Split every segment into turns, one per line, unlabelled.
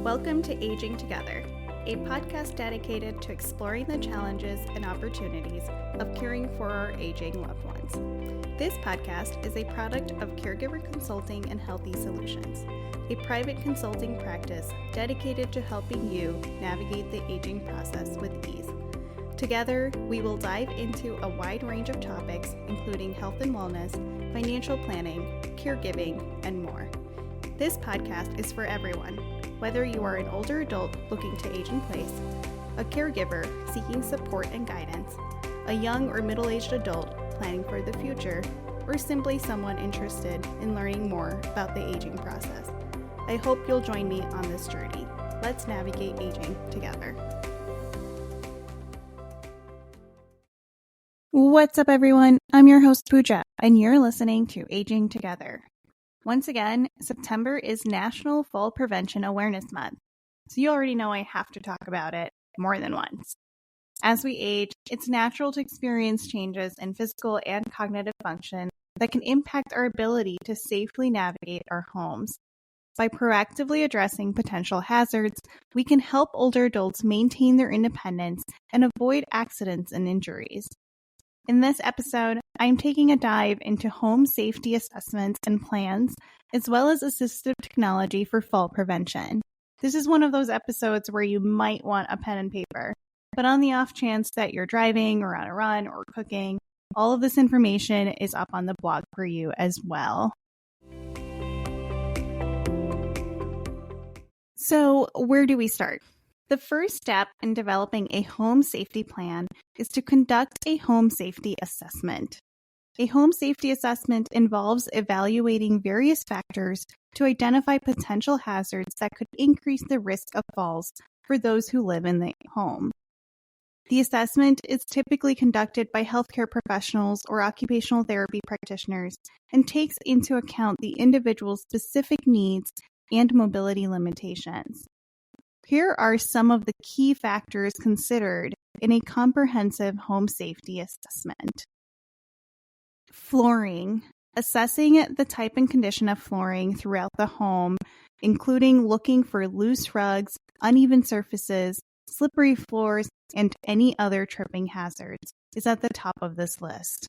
Welcome to Aging Together, a podcast dedicated to exploring the challenges and opportunities of caring for our aging loved ones. This podcast is a product of Caregiver Consulting and Healthy Solutions, a private consulting practice dedicated to helping you navigate the aging process with ease. Together, we will dive into a wide range of topics, including health and wellness, financial planning, caregiving, and more. This podcast is for everyone, whether you are an older adult looking to age in place, a caregiver seeking support and guidance, a young or middle-aged adult planning for the future, or simply someone interested in learning more about the aging process. I hope you'll join me on this journey. Let's navigate aging together. What's up, everyone? I'm your host, Pooja, and you're listening to Aging Together. Once again, September is National Fall Prevention Awareness Month, so you already know I have to talk about it more than once. As we age, it's natural to experience changes in physical and cognitive function that can impact our ability to safely navigate our homes. By proactively addressing potential hazards, we can help older adults maintain their independence and avoid accidents and injuries. In this episode, I'm taking a dive into home safety assessments and plans, as well as assistive technology for fall prevention. This is one of those episodes where you might want a pen and paper, but on the off chance that you're driving or on a run or cooking, all of this information is up on the blog for you as well. So, where do we start? The first step in developing a home safety plan is to conduct a home safety assessment. A home safety assessment involves evaluating various factors to identify potential hazards that could increase the risk of falls for those who live in the home. The assessment is typically conducted by healthcare professionals or occupational therapy practitioners and takes into account the individual's specific needs and mobility limitations. Here are some of the key factors considered in a comprehensive home safety assessment. Flooring. Assessing the type and condition of flooring throughout the home, including looking for loose rugs, uneven surfaces, slippery floors, and any other tripping hazards, is at the top of this list.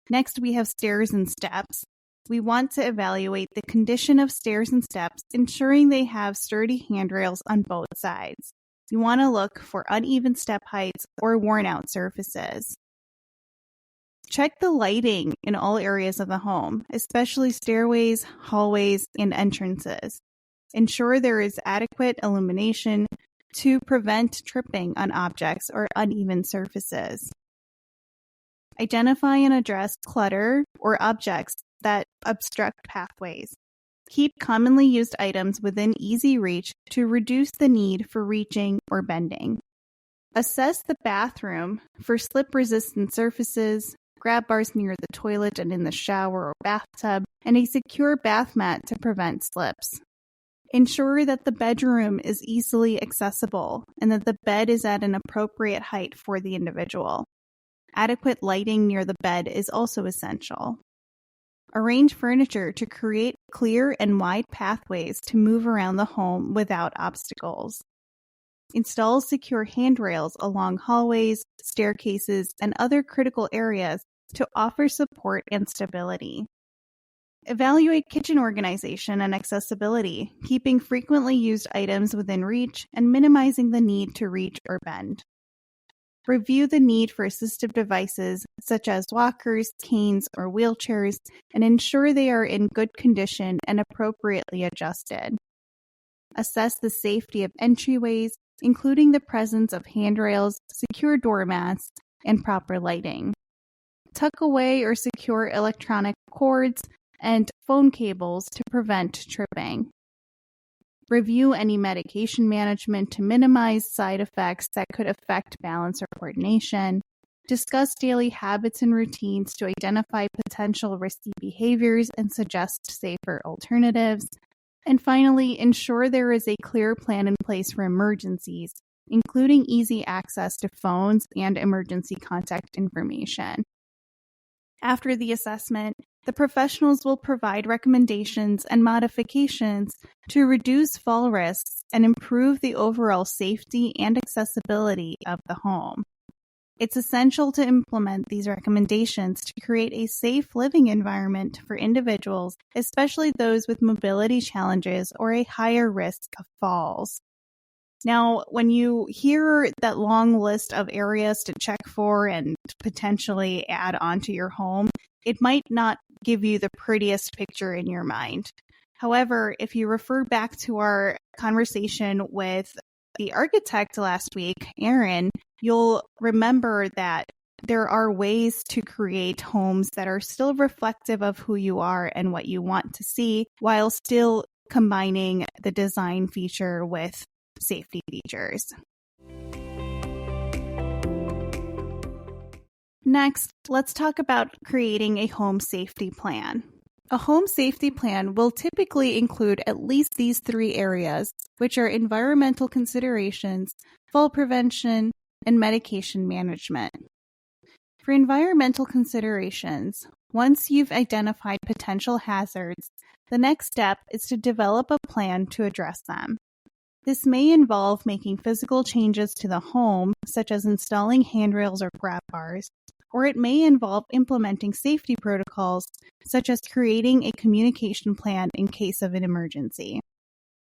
Next, we have stairs and steps. We want to evaluate the condition of stairs and steps, ensuring they have sturdy handrails on both sides. You want to look for uneven step heights or worn out surfaces. Check the lighting in all areas of the home, especially stairways, hallways, and entrances. Ensure there is adequate illumination to prevent tripping on objects or uneven surfaces. Identify and address clutter or objects that obstruct pathways. Keep commonly used items within easy reach to reduce the need for reaching or bending. Assess the bathroom for slip-resistant surfaces, grab bars near the toilet and in the shower or bathtub, and a secure bath mat to prevent slips. Ensure that the bedroom is easily accessible and that the bed is at an appropriate height for the individual. Adequate lighting near the bed is also essential. Arrange furniture to create clear and wide pathways to move around the home without obstacles. Install secure handrails along hallways, staircases, and other critical areas to offer support and stability. Evaluate kitchen organization and accessibility, keeping frequently used items within reach and minimizing the need to reach or bend. Review the need for assistive devices such as walkers, canes, or wheelchairs, and ensure they are in good condition and appropriately adjusted. Assess the safety of entryways, including the presence of handrails, secure doormats, and proper lighting. Tuck away or secure electronic cords and phone cables to prevent tripping. Review any medication management to minimize side effects that could affect balance or coordination. Discuss daily habits and routines to identify potential risky behaviors and suggest safer alternatives. And finally, ensure there is a clear plan in place for emergencies, including easy access to phones and emergency contact information. After the assessment, The professionals will provide recommendations and modifications to reduce fall risks and improve the overall safety and accessibility of the home. It's essential to implement these recommendations to create a safe living environment for individuals, especially those with mobility challenges or a higher risk of falls. Now, when you hear that long list of areas to check for and potentially add onto your home, it might not give you the prettiest picture in your mind. However, if you refer back to our conversation with the architect last week, Aaron, you'll remember that there are ways to create homes that are still reflective of who you are and what you want to see, while still combining the design feature with safety features. Next, let's talk about creating a home safety plan. A home safety plan will typically include at least these 3 areas, which are environmental considerations, fall prevention, and medication management. For environmental considerations, once you've identified potential hazards, the next step is to develop a plan to address them. This may involve making physical changes to the home, such as installing handrails or grab bars, or it may involve implementing safety protocols, such as creating a communication plan in case of an emergency.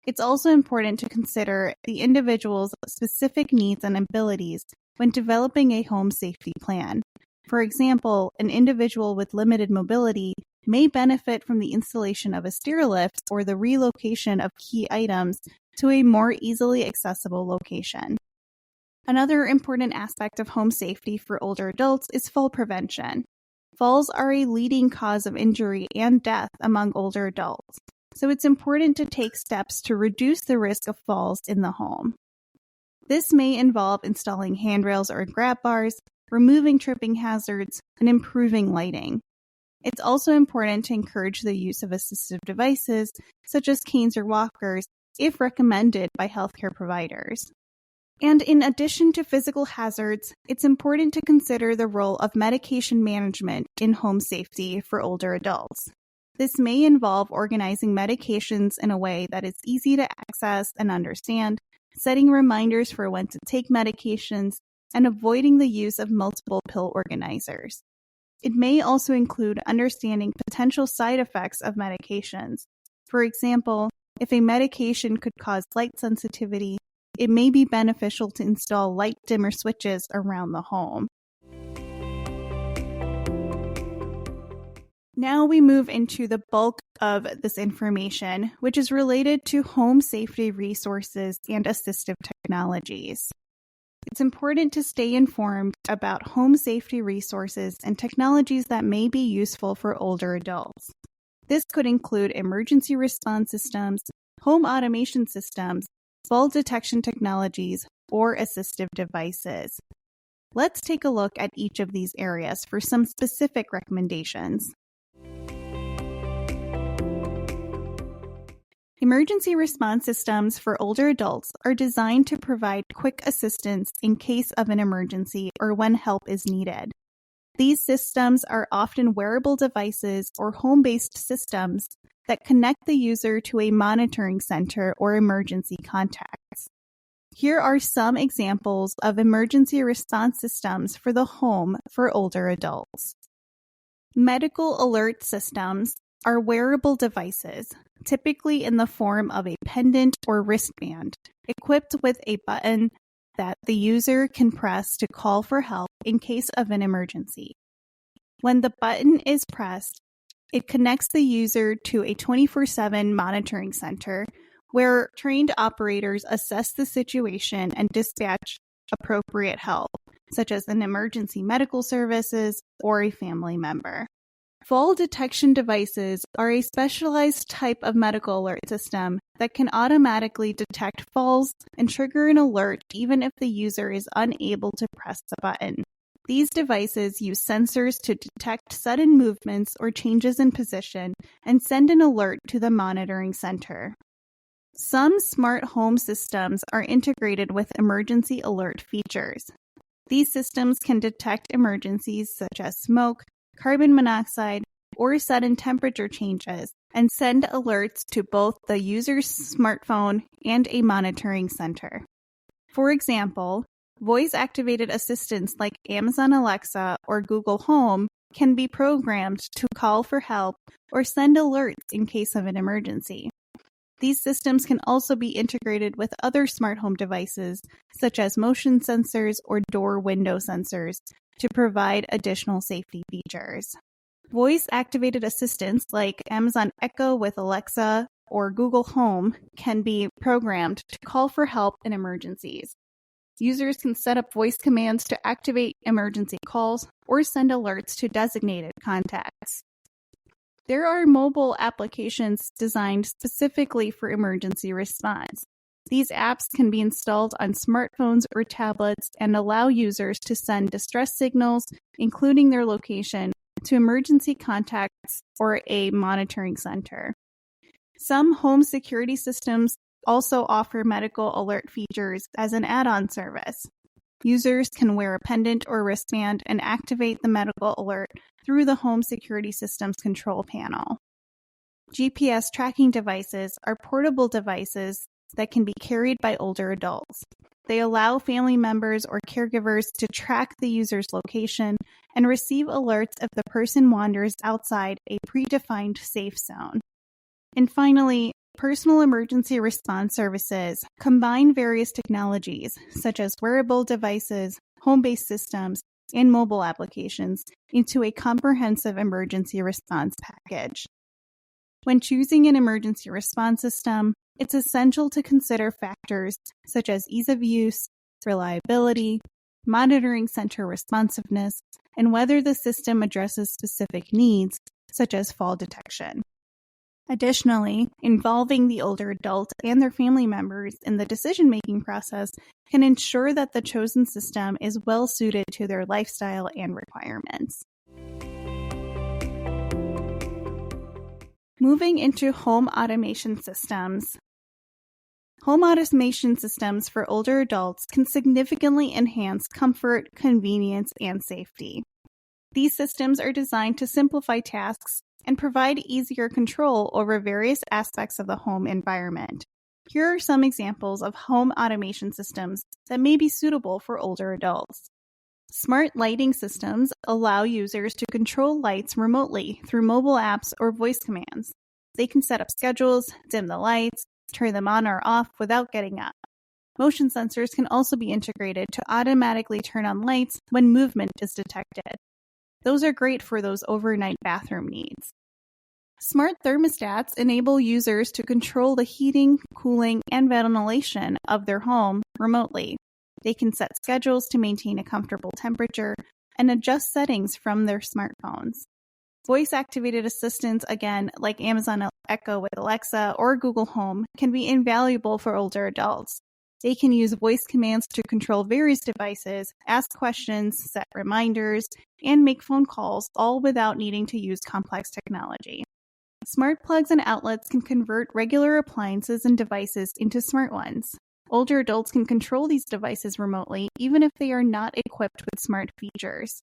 It's also important to consider the individual's specific needs and abilities when developing a home safety plan. For example, an individual with limited mobility may benefit from the installation of a stair lift or the relocation of key items to a more easily accessible location. Another important aspect of home safety for older adults is fall prevention. Falls are a leading cause of injury and death among older adults, so it's important to take steps to reduce the risk of falls in the home. This may involve installing handrails or grab bars, removing tripping hazards, and improving lighting. It's also important to encourage the use of assistive devices, such as canes or walkers, if recommended by healthcare providers. And in addition to physical hazards, it's important to consider the role of medication management in home safety for older adults. This may involve organizing medications in a way that is easy to access and understand, setting reminders for when to take medications, and avoiding the use of multiple pill organizers. It may also include understanding potential side effects of medications. For example, if a medication could cause light sensitivity, it may be beneficial to install light dimmer switches around the home. Now we move into the bulk of this information, which is related to home safety resources and assistive technologies. It's important to stay informed about home safety resources and technologies that may be useful for older adults. This could include emergency response systems, home automation systems, fall detection technologies, or assistive devices. Let's take a look at each of these areas for some specific recommendations. Emergency response systems for older adults are designed to provide quick assistance in case of an emergency or when help is needed. These systems are often wearable devices or home-based systems that connect the user to a monitoring center or emergency contacts. Here are some examples of emergency response systems for the home for older adults. Medical alert systems are wearable devices, typically in the form of a pendant or wristband, equipped with a button that the user can press to call for help in case of an emergency. When the button is pressed, it connects the user to a 24/7 monitoring center where trained operators assess the situation and dispatch appropriate help, such as an emergency medical services or a family member. Fall detection devices are a specialized type of medical alert system that can automatically detect falls and trigger an alert even if the user is unable to press the button. These devices use sensors to detect sudden movements or changes in position and send an alert to the monitoring center. Some smart home systems are integrated with emergency alert features. These systems can detect emergencies such as smoke, carbon monoxide, or sudden temperature changes and send alerts to both the user's smartphone and a monitoring center. For example, voice-activated assistants like Amazon Alexa or Google Home can be programmed to call for help or send alerts in case of an emergency. These systems can also be integrated with other smart home devices, such as motion sensors or door window sensors, to provide additional safety features. Voice-activated assistants like Amazon Echo with Alexa or Google Home can be programmed to call for help in emergencies. Users can set up voice commands to activate emergency calls or send alerts to designated contacts. There are mobile applications designed specifically for emergency response. These apps can be installed on smartphones or tablets and allow users to send distress signals, including their location, to emergency contacts or a monitoring center. Some home security systems also offer medical alert features as an add-on service. Users can wear a pendant or wristband and activate the medical alert through the home security system's control panel. GPS tracking devices are portable devices that can be carried by older adults. They allow family members or caregivers to track the user's location and receive alerts if the person wanders outside a predefined safe zone. And finally, personal emergency response services combine various technologies, such as wearable devices, home-based systems, and mobile applications, into a comprehensive emergency response package. When choosing an emergency response system, it's essential to consider factors such as ease of use, reliability, monitoring center responsiveness, and whether the system addresses specific needs, such as fall detection. Additionally, involving the older adult and their family members in the decision-making process can ensure that the chosen system is well suited to their lifestyle and requirements. Moving into home automation systems. Home automation systems for older adults can significantly enhance comfort, convenience, and safety. These systems are designed to simplify tasks and provide easier control over various aspects of the home environment. Here are some examples of home automation systems that may be suitable for older adults. Smart lighting systems allow users to control lights remotely through mobile apps or voice commands. They can set up schedules, dim the lights, turn them on or off without getting up. Motion sensors can also be integrated to automatically turn on lights when movement is detected. Those are great for those overnight bathroom needs. Smart thermostats enable users to control the heating, cooling, and ventilation of their home remotely. They can set schedules to maintain a comfortable temperature and adjust settings from their smartphones. Voice-activated assistants, again, like Amazon Echo with Alexa or Google Home, can be invaluable for older adults. They can use voice commands to control various devices, ask questions, set reminders, and make phone calls, all without needing to use complex technology. Smart plugs and outlets can convert regular appliances and devices into smart ones. Older adults can control these devices remotely, even if they are not equipped with smart features.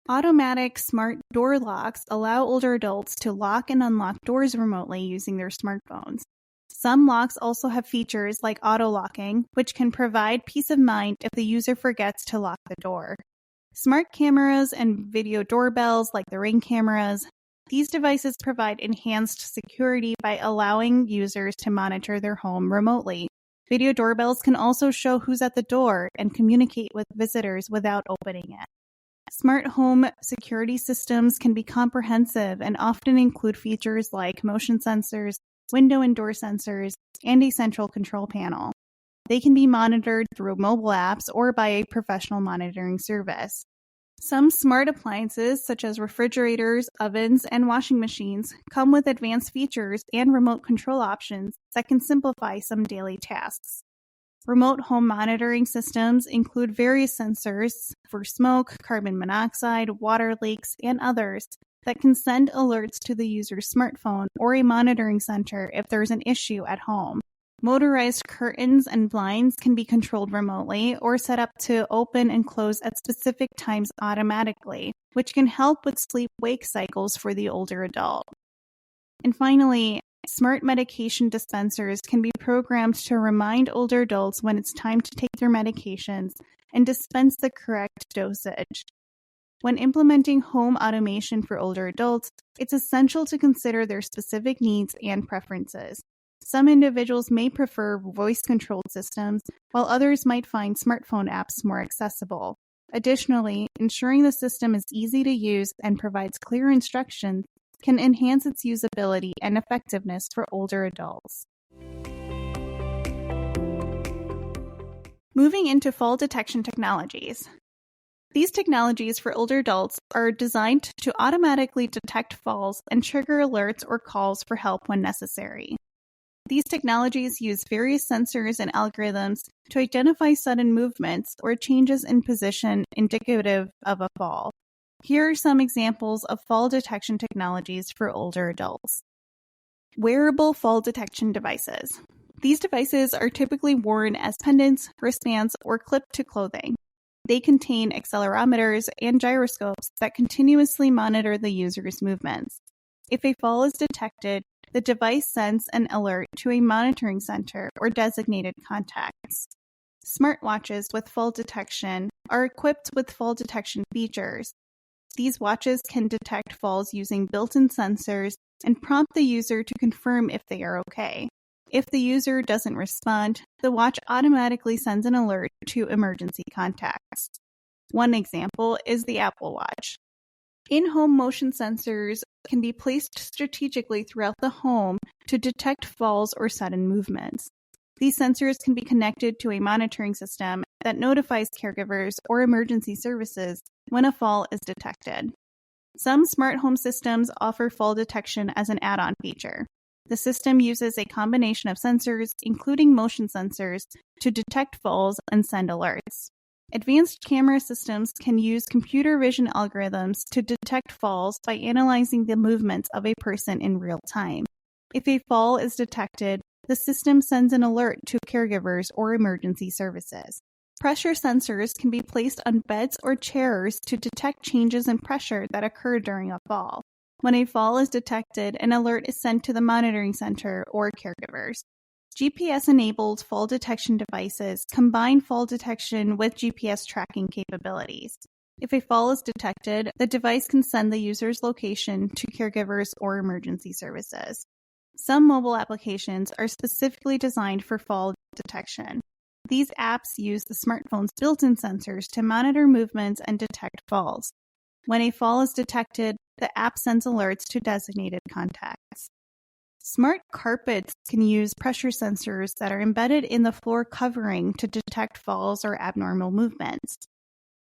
Automatic smart door locks allow older adults to lock and unlock doors remotely using their smartphones. Some locks also have features like auto-locking, which can provide peace of mind if the user forgets to lock the door. Smart cameras and video doorbells like the Ring cameras. These devices provide enhanced security by allowing users to monitor their home remotely. Video doorbells can also show who's at the door and communicate with visitors without opening it. Smart home security systems can be comprehensive and often include features like motion sensors, window and door sensors, and a central control panel. They can be monitored through mobile apps or by a professional monitoring service. Some smart appliances, such as refrigerators, ovens, and washing machines, come with advanced features and remote control options that can simplify some daily tasks. Remote home monitoring systems include various sensors for smoke, carbon monoxide, water leaks, and others that can send alerts to the user's smartphone or a monitoring center if there's an issue at home. Motorized curtains and blinds can be controlled remotely or set up to open and close at specific times automatically, which can help with sleep-wake cycles for the older adult. And finally, smart medication dispensers can be programmed to remind older adults when it's time to take their medications and dispense the correct dosage. When implementing home automation for older adults, it's essential to consider their specific needs and preferences. Some individuals may prefer voice-controlled systems, while others might find smartphone apps more accessible. Additionally, ensuring the system is easy to use and provides clear instructions can enhance its usability and effectiveness for older adults. Moving into fall detection technologies. These technologies for older adults are designed to automatically detect falls and trigger alerts or calls for help when necessary. These technologies use various sensors and algorithms to identify sudden movements or changes in position indicative of a fall. Here are some examples of fall detection technologies for older adults. Wearable fall detection devices. These devices are typically worn as pendants, wristbands, or clipped to clothing. They contain accelerometers and gyroscopes that continuously monitor the user's movements. If a fall is detected, the device sends an alert to a monitoring center or designated contacts. Smartwatches with fall detection are equipped with fall detection features. These watches can detect falls using built-in sensors and prompt the user to confirm if they are okay. If the user doesn't respond, the watch automatically sends an alert to emergency contacts. One example is the Apple Watch. In-home motion sensors can be placed strategically throughout the home to detect falls or sudden movements. These sensors can be connected to a monitoring system that notifies caregivers or emergency services when a fall is detected. Some smart home systems offer fall detection as an add-on feature. The system uses a combination of sensors, including motion sensors, to detect falls and send alerts. Advanced camera systems can use computer vision algorithms to detect falls by analyzing the movements of a person in real time. If a fall is detected, the system sends an alert to caregivers or emergency services. Pressure sensors can be placed on beds or chairs to detect changes in pressure that occur during a fall. When a fall is detected, an alert is sent to the monitoring center or caregivers. GPS-enabled fall detection devices combine fall detection with GPS tracking capabilities. If a fall is detected, the device can send the user's location to caregivers or emergency services. Some mobile applications are specifically designed for fall detection. These apps use the smartphone's built-in sensors to monitor movements and detect falls. When a fall is detected, the app sends alerts to designated contacts. Smart carpets can use pressure sensors that are embedded in the floor covering to detect falls or abnormal movements.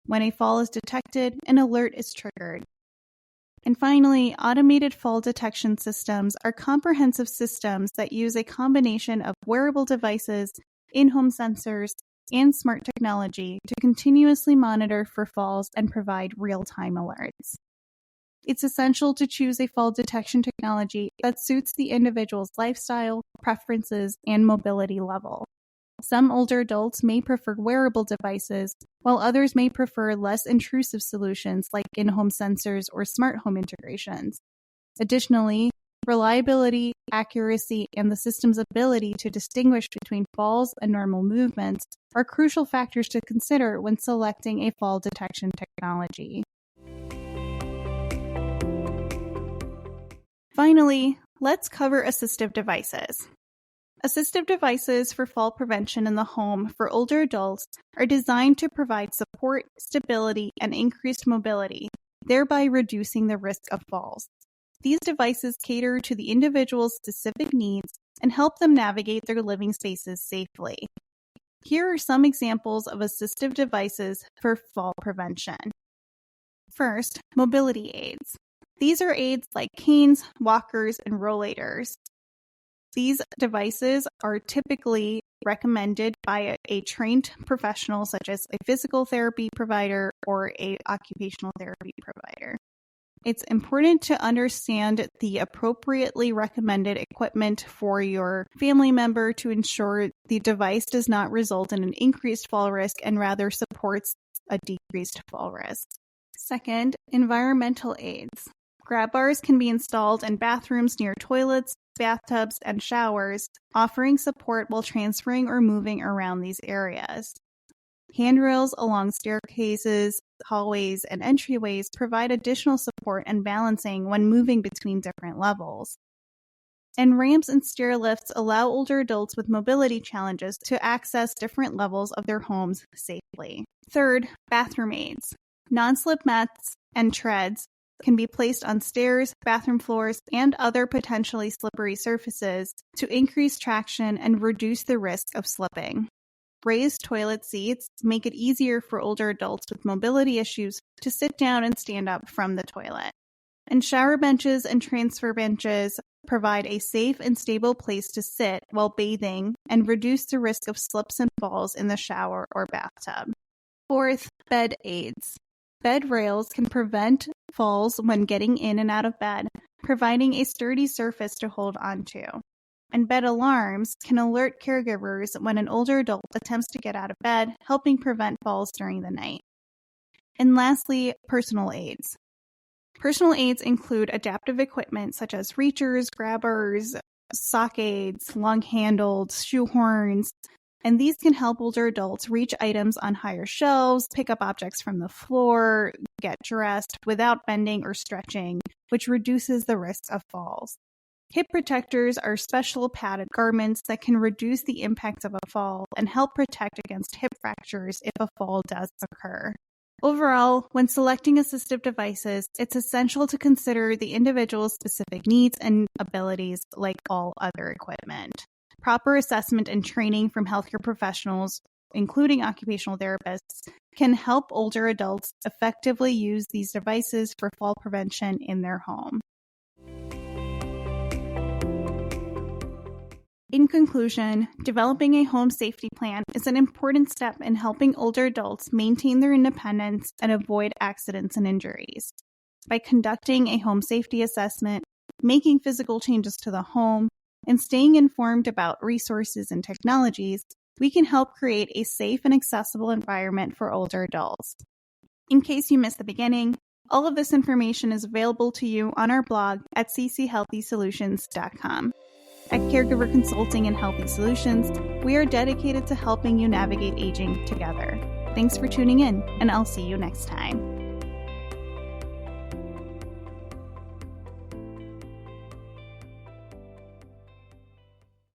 When a fall is detected, an alert is triggered. And finally, automated fall detection systems are comprehensive systems that use a combination of wearable devices, in-home sensors, and smart technology to continuously monitor for falls and provide real-time alerts. It's essential to choose a fall detection technology that suits the individual's lifestyle, preferences, and mobility level. Some older adults may prefer wearable devices, while others may prefer less intrusive solutions like in-home sensors or smart home integrations. Additionally, reliability, accuracy, and the system's ability to distinguish between falls and normal movements are crucial factors to consider when selecting a fall detection technology. Finally, let's cover assistive devices. Assistive devices for fall prevention in the home for older adults are designed to provide support, stability, and increased mobility, thereby reducing the risk of falls. These devices cater to the individual's specific needs and help them navigate their living spaces safely. Here are some examples of assistive devices for fall prevention. First, mobility aids. These are aids like canes, walkers, and rollators. These devices are typically recommended by a trained professional such as a physical therapy provider or an occupational therapy provider. It's important to understand the appropriately recommended equipment for your family member to ensure the device does not result in an increased fall risk and rather supports a decreased fall risk. Second, environmental aids. Grab bars can be installed in bathrooms near toilets, bathtubs, and showers, offering support while transferring or moving around these areas. Handrails along staircases, hallways, and entryways provide additional support and balancing when moving between different levels. And ramps and stair lifts allow older adults with mobility challenges to access different levels of their homes safely. Third, bathroom aids. Non-slip mats and treads can be placed on stairs, bathroom floors, and other potentially slippery surfaces to increase traction and reduce the risk of slipping. Raised toilet seats make it easier for older adults with mobility issues to sit down and stand up from the toilet. And shower benches and transfer benches provide a safe and stable place to sit while bathing and reduce the risk of slips and falls in the shower or bathtub. Fourth, bed aids. Bed rails can prevent falls when getting in and out of bed, providing a sturdy surface to hold onto. And bed alarms can alert caregivers when an older adult attempts to get out of bed, helping prevent falls during the night. And lastly, personal aids. Personal aids include adaptive equipment such as reachers, grabbers, sock aids, long-handled shoehorns, and these can help older adults reach items on higher shelves, pick up objects from the floor, get dressed without bending or stretching, which reduces the risk of falls. Hip protectors are special padded garments that can reduce the impact of a fall and help protect against hip fractures if a fall does occur. Overall, when selecting assistive devices, it's essential to consider the individual's specific needs and abilities like all other equipment. Proper assessment and training from healthcare professionals, including occupational therapists, can help older adults effectively use these devices for fall prevention in their home. In conclusion, developing a home safety plan is an important step in helping older adults maintain their independence and avoid accidents and injuries. By conducting a home safety assessment, making physical changes to the home, and staying informed about resources and technologies, we can help create a safe and accessible environment for older adults. In case you missed the beginning, all of this information is available to you on our blog at cchealthysolutions.com. At Caregiver Consulting and Healthy Solutions, we are dedicated to helping you navigate aging together. Thanks for tuning in, and I'll see you next time.